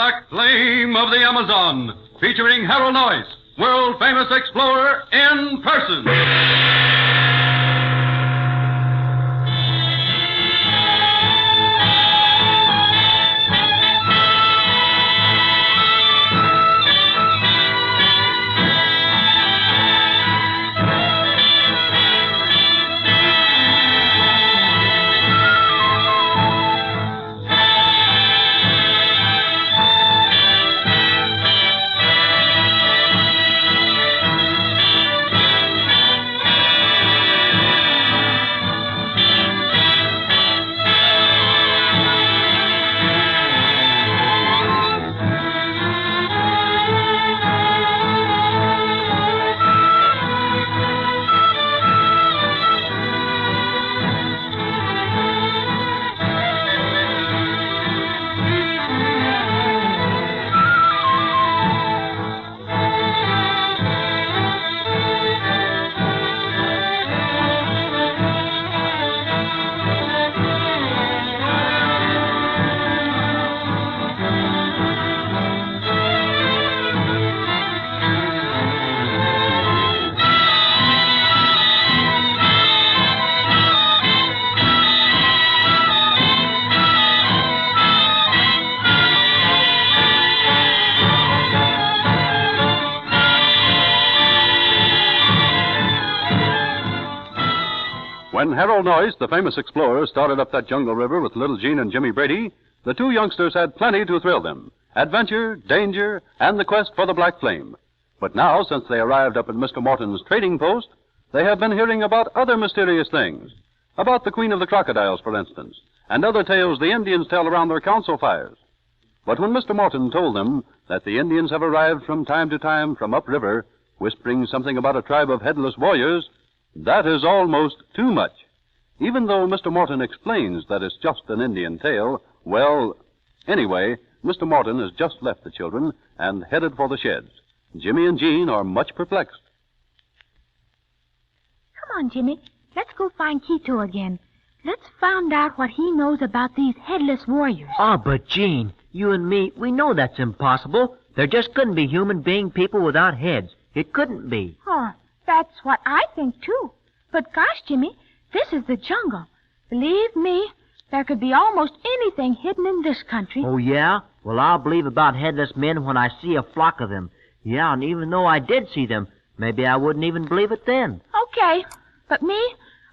Black Flame of the Amazon, featuring Harold Noyce, world-famous explorer in person. When Harold Noyce, the famous explorer, started up that jungle river with little Jean and Jimmy Brady, the two youngsters had plenty to thrill them. Adventure, danger, and the quest for the Black Flame. But now, since they arrived up at Mr. Morton's trading post, they have been hearing about other mysterious things. About the Queen of the Crocodiles, for instance, and other tales the Indians tell around their council fires. But when Mr. Morton told them that the Indians have arrived from time to time from upriver, whispering something about a tribe of headless warriors, that is almost too much. Even though Mr. Morton explains that it's just an Indian tale, well, anyway, Mr. Morton has just left the children and headed for the sheds. Jimmy and Jean are much perplexed. Come on, Jimmy. Let's go find Quito again. Let's find out what he knows about these headless warriors. Oh, but Jean, you and me, we know that's impossible. There just couldn't be human being people without heads. It couldn't be. Oh, that's what I think, too. But gosh, Jimmy, this is the jungle. Believe me, there could be almost anything hidden in this country. Oh, yeah? Well, I'll believe about headless men when I see a flock of them. Yeah, and even though I did see them, maybe I wouldn't even believe it then. Okay, but me,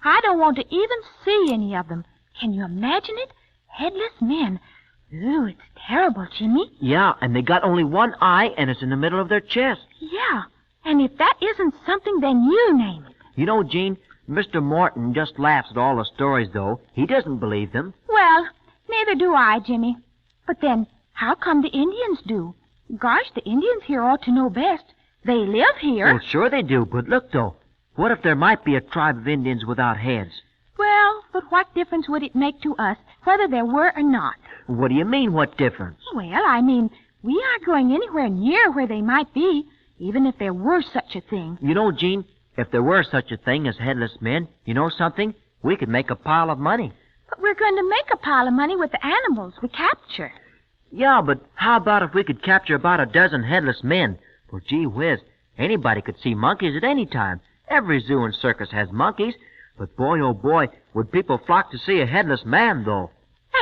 I don't want to even see any of them. Can you imagine it? Headless men. Ooh, it's terrible, Jimmy. Yeah, and they got only one eye, and it's in the middle of their chest. Yeah, and if that isn't something, then you name it. You know, Jean, Mr. Morton just laughs at all the stories, though. He doesn't believe them. Well, neither do I, Jimmy. But then, how come the Indians do? Gosh, the Indians here ought to know best. They live here. Well, sure they do, but look, though. What if there might be a tribe of Indians without heads? Well, but what difference would it make to us whether there were or not? What do you mean, what difference? Well, I mean, we aren't going anywhere near where they might be, even if there were such a thing. You know, Jean, if there were such a thing as headless men, you know something? We could make a pile of money. But we're going to make a pile of money with the animals we capture. Yeah, but how about if we could capture about a dozen headless men? Well, gee whiz, anybody could see monkeys at any time. Every zoo and circus has monkeys. But boy, oh boy, would people flock to see a headless man, though.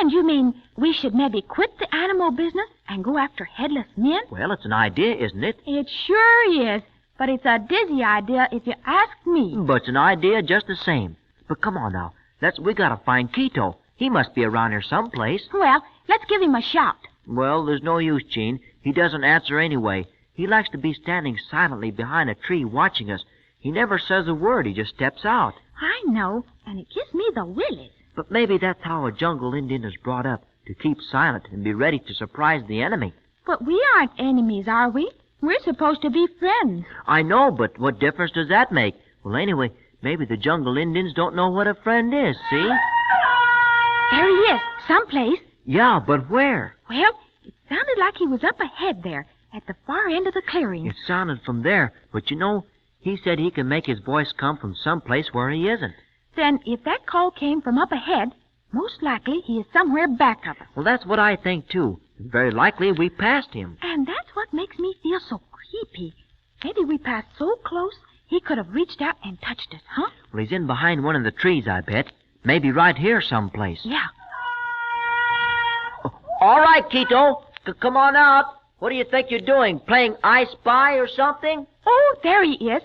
And you mean we should maybe quit the animal business and go after headless men? Well, it's an idea, isn't it? It sure is. But it's a dizzy idea if you ask me. But it's an idea just the same. But come on now. We gotta find Quito. He must be around here someplace. Well, let's give him a shout. Well, there's no use, Jean. He doesn't answer anyway. He likes to be standing silently behind a tree watching us. He never says a word. He just steps out. I know, and it gives me the willies. But maybe that's how a jungle Indian is brought up, to keep silent and be ready to surprise the enemy. But we aren't enemies, are we? We're supposed to be friends. I know, but what difference does that make? Well, anyway, maybe the jungle Indians don't know what a friend is, see? There he is, someplace. Yeah, but where? Well, it sounded like he was up ahead there, at the far end of the clearing. It sounded from there, but you know, he said he can make his voice come from someplace where he isn't. Then if that call came from up ahead, most likely he is somewhere back of us. Well, that's what I think, too. Very likely we passed him. And that's what makes me feel so creepy. Maybe we passed so close he could have reached out and touched us, huh? Well, he's in behind one of the trees, I bet. Maybe right here someplace. Yeah. All right, Quito. Come on out. What do you think you're doing? Playing I Spy or something? Oh, there he is.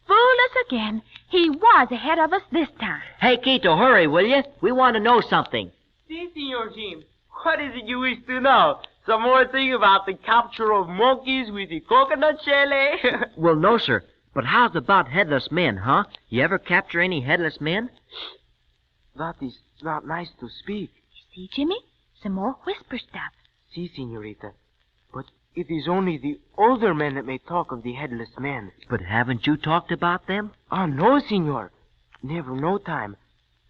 Fool us again. He was ahead of us this time. Hey, Quito, hurry, will you? We want to know something. Si, Senor Jim. What is it you wish to know? Some more thing about the capture of monkeys with the coconut shell? Well, no, sir. But how's about headless men, huh? You ever capture any headless men? That is not nice to speak. You see, Jimmy? Some more whisper stuff. Si, Senorita. But it is only the older men that may talk of the headless men. But haven't you talked about them? Ah, no, Senor. Never no time.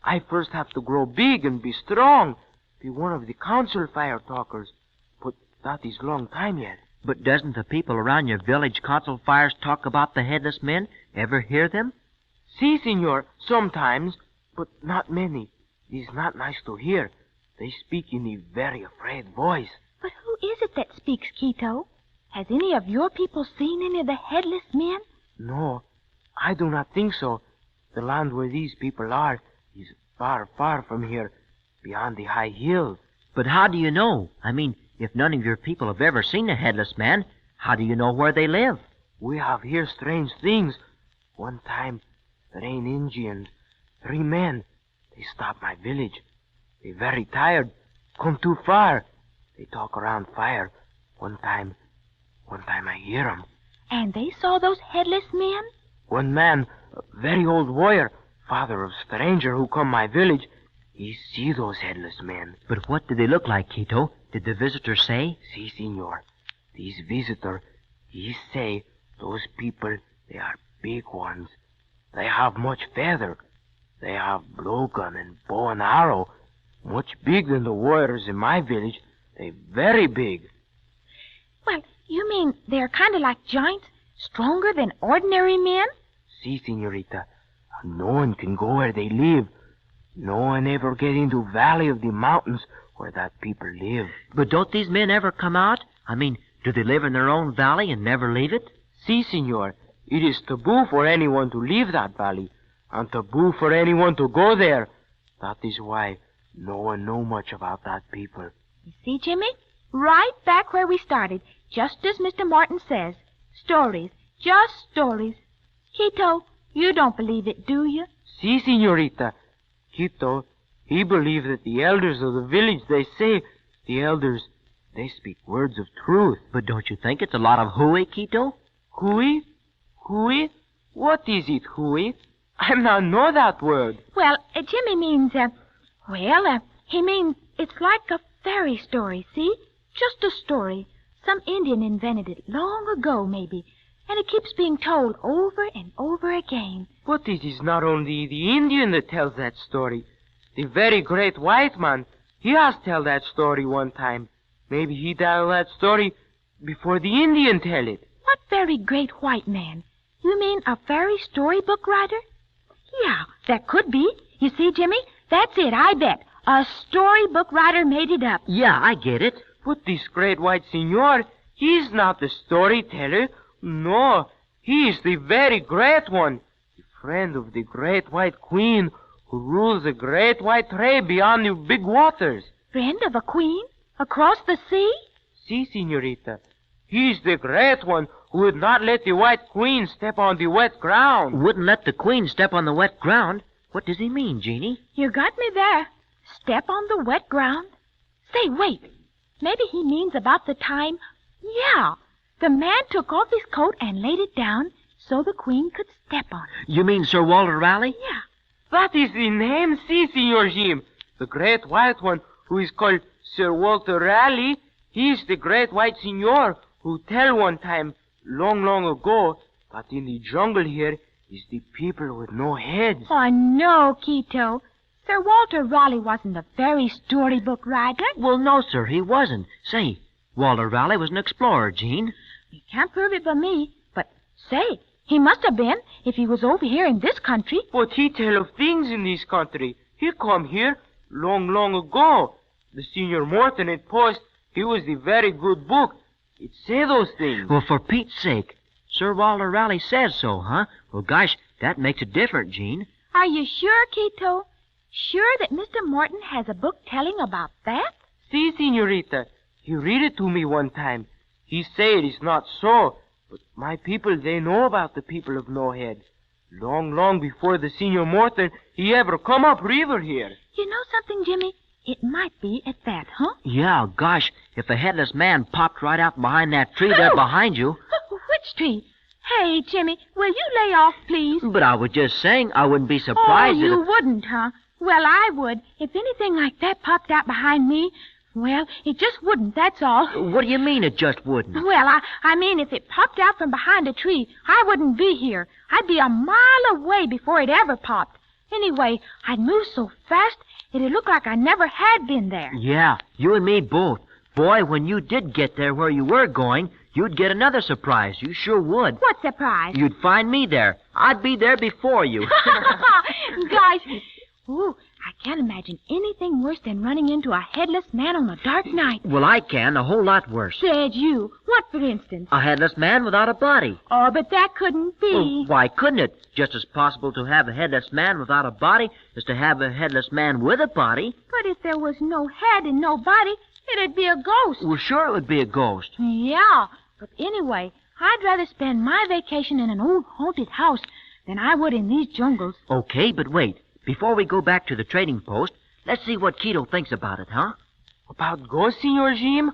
I first have to grow big and be strong. Be one of the council fire talkers. But that is long time yet. But doesn't the people around your village council fires talk about the headless men? Ever hear them? Si, Senor, sometimes, but not many. It is not nice to hear. They speak in a very afraid voice. But who is it that speaks, Quito? Has any of your people seen any of the headless men? No, I do not think so. The land where these people are is far, far from here, beyond the high hills. But how do you know? I mean, if none of your people have ever seen a headless man, how do you know where they live? We have heard strange things. One time, there ain't Indians. 3 men. They stopped my village. They very tired. Come too far. They talk around fire. One time I hear 'em. And they saw those headless men? One man, a very old warrior, father of stranger who come my village, he see those headless men. But what did they look like, Quito? Did the visitor say? Si, Senor. These visitor, he say those people, they are big ones. They have much feather. They have blowgun and bow and arrow. Much big than the warriors in my village. They very big. Well, you mean they're kind of like giants, stronger than ordinary men? Si, Senorita. No one can go where they live. No one ever get into valley of the mountains where that people live. But don't these men ever come out? I mean, do they live in their own valley and never leave it? Si, Senor. It is taboo for anyone to leave that valley, and taboo for anyone to go there. That is why no one know much about that people. You see, Jimmy? Right back where we started, just as Mr. Martin says. Stories, just stories. Quito, you don't believe it, do you? Si, Senorita. Quito, he believed that the elders of the village, they say, the elders, they speak words of truth. But don't you think it's a lot of hooey, Quito? Hooey? Hooey? What is it, hooey? I not know that word. Well, Jimmy means, he means it's like a fairy story, see? Just a story. Some Indian invented it long ago, maybe, and it keeps being told over and over again. But it is not only the Indian that tells that story. The very great white man, he has tell that story one time. Maybe he tell that story before the Indian tell it. What very great white man? You mean a fairy storybook writer? Yeah, that could be. You see, Jimmy, that's it, I bet. A storybook writer made it up. Yeah, I get it. But this great white senor, he's not the storyteller. No, he is the very great one. The friend of the great white queen who rules the great white ray beyond the big waters. Friend of a queen? Across the sea? Si, Senorita. He is the great one who would not let the white queen step on the wet ground. Wouldn't let the queen step on the wet ground? What does he mean, Jeannie? You got me there. Step on the wet ground? Say, wait. Maybe he means about the time... Yeah, the man took off his coat and laid it down so the queen could step on it. You mean Sir Walter Raleigh? Yeah. That is the name, si, Senor Jim. The great white one who is called Sir Walter Raleigh. He is the great white senor who tell one time, long, long ago, that in the jungle here is the people with no heads. Oh, no, Quito. Sir Walter Raleigh wasn't a very storybook writer. Well, no, sir, he wasn't. Say, Walter Raleigh was an explorer, Jean. You can't prove it by me, but say, he must have been if he was over here in this country. But he tell of things in this country. He come here long, long ago. The Senior Morton at post, He was a very good book. It say those things. Well, for Pete's sake. Sir Walter Raleigh says so, huh? Well, gosh, that makes it different, Gene. Are you sure, Quito? Sure that Mr. Morton has a book telling about that? See, Senorita, he read it to me one time. He say it is not so, but my people, they know about the people of No Head. Long, long before the Senor Morton, he ever come up river here. You know something, Jimmy? It might be at that, huh? Yeah, gosh, if a headless man popped right out behind that tree there behind you. Which tree? Hey, Jimmy, will you lay off, please? But I was just saying I wouldn't be surprised you if... wouldn't, huh? Well, I would. If anything like that popped out behind me, well, it just wouldn't, that's all. What do you mean it just wouldn't? Well, I mean, if it popped out from behind a tree, I wouldn't be here. I'd be a mile away before it ever popped. Anyway, I'd move so fast, it'd look like I never had been there. Yeah, you and me both. Boy, when you did get there where you were going, you'd get another surprise. You sure would. What surprise? You'd find me there. I'd be there before you. Gosh. Ooh, I can't imagine anything worse than running into a headless man on a dark night. Well, I can. A whole lot worse. Said you. What, for instance? A headless man without a body. Oh, but that couldn't be. Well, why couldn't it? Just as possible to have a headless man without a body as to have a headless man with a body. But if there was no head and no body, it'd be a ghost. Well, sure it would be a ghost. Yeah, but anyway, I'd rather spend my vacation in an old haunted house than I would in these jungles. Okay, but wait. Before we go back to the trading post, let's see what Quito thinks about it, huh? About ghosts, Senor Jim?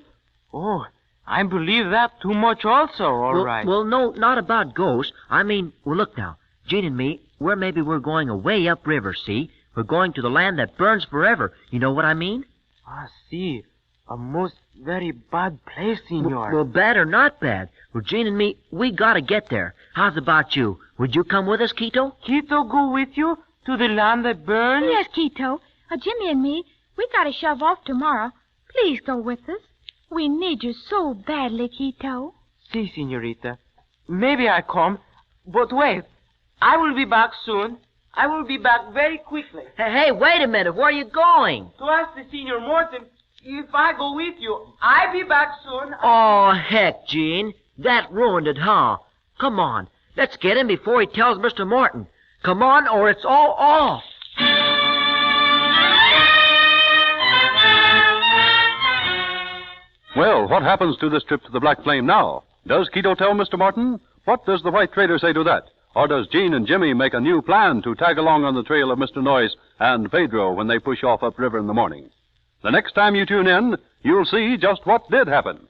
Oh, I believe that too much also, all right. Well, no, not about ghosts. I mean, well, look now. Gene and me, we're going away upriver, see? We're going to the land that burns forever. You know what I mean? Ah, see. A most very bad place, Senor. Well, bad or not bad. Well, Gene and me, we gotta get there. How's about you? Would you come with us, Quito? Quito go with you? To the land that burns? Yes, Quito. Jimmy and me, we gotta shove off tomorrow. Please go with us. We need you so badly, Quito. Si, Senorita. Maybe I come. But wait. I will be back soon. I will be back very quickly. Hey, wait a minute. Where are you going? To ask the Senor Morton if I go with you. I'll be back soon. Oh, heck, Gene. That ruined it, huh? Come on. Let's get him before he tells Mr. Morton. Come on, or it's all off. Well, what happens to this trip to the Black Flame now? Does Quito tell Mr. Morton? What does the white trader say to that? Or does Gene and Jimmy make a new plan to tag along on the trail of Mr. Noyes and Pedro when they push off upriver in the morning? The next time you tune in, you'll see just what did happen.